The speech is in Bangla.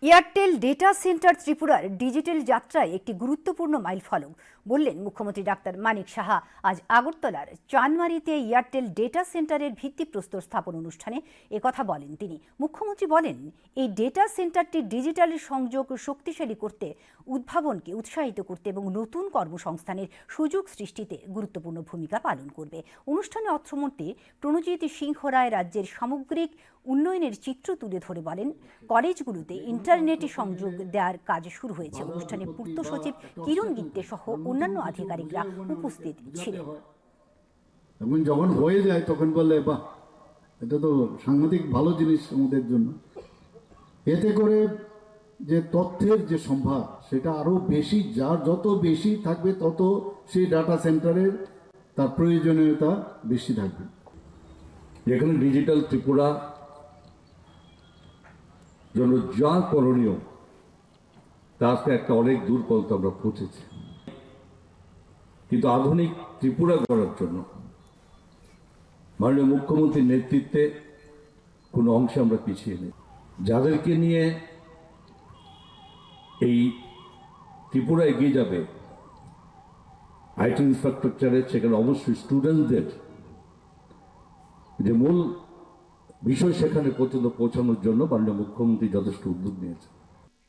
এয়ারটেল ডেটা সেন্টার ত্রিপুরার ডিজিটাল যাত্রায় একটি গুরুত্বপূর্ণ মাইলফলক বললেন মুখ্যমন্ত্রী ডাক্তার মানিক সাহা আজ আগরতলার চানমারিতে এয়ারটেল ডেটা সেন্টারের ভিত্তিপ্রস্তর স্থাপন অনুষ্ঠানে একথা বলেন তিনি। মুখ্যমন্ত্রী বলেন, এই ডেটা সেন্টারটি ডিজিটাল সংযোগ শক্তিশালী করতে, উদ্ভাবনকে উৎসাহিত করতে এবং নতুন কর্মসংস্থানের সুযোগ সৃষ্টিতে গুরুত্বপূর্ণ ভূমিকা পালন করবে। অনুষ্ঠানে অর্থমন্ত্রী প্রণজিৎ সিংহ রায় রাজ্যের সামগ্রিক উন্নয়নের চিত্র তুলে ধরে বলেন, কলেজগুলোতে ইন্টারনেটে সংযোগ দেওয়ার কাজ শুরু হয়েছে। অনুষ্ঠানে পূর্ত সচিব কিরণ গিত্তে সহ অন্যান্য আধিকারিকরা উপস্থিত ছিলেন। এবং যখন হয়ে যায় তখন বললে, বাহ, এটা তো সাংঘাতিক ভালো জিনিস আমাদের জন্য। এতে করে যে তথ্যের যে সম্ভার সেটা আরো বেশি, যার যত বেশি থাকবে তত সেই ডাটা সেন্টারের তার প্রয়োজনীয়তা বেশি থাকবে। যেখানে ডিজিটাল ত্রিপুরা জন্য যা করণীয় তাতে একটা অনেক দূর পর্যন্ত আমরা পৌঁছেছি, কিন্তু আধুনিক ত্রিপুরা করার জন্য মাননীয় মুখ্যমন্ত্রীর নেতৃত্বে কোনো অংশে আমরা পিছিয়ে নেই। যাদেরকে নিয়ে এই ত্রিপুরা এগিয়ে যাবে আইটি ইনফ্রাস্ট্রাকচারে, সেখানে অবশ্যই স্টুডেন্টদের যে মূল বিষয় সেখানে পর্যন্ত পৌঁছানোর জন্য মাননীয় মুখ্যমন্ত্রী যথেষ্ট উদ্যোগ নিয়েছে।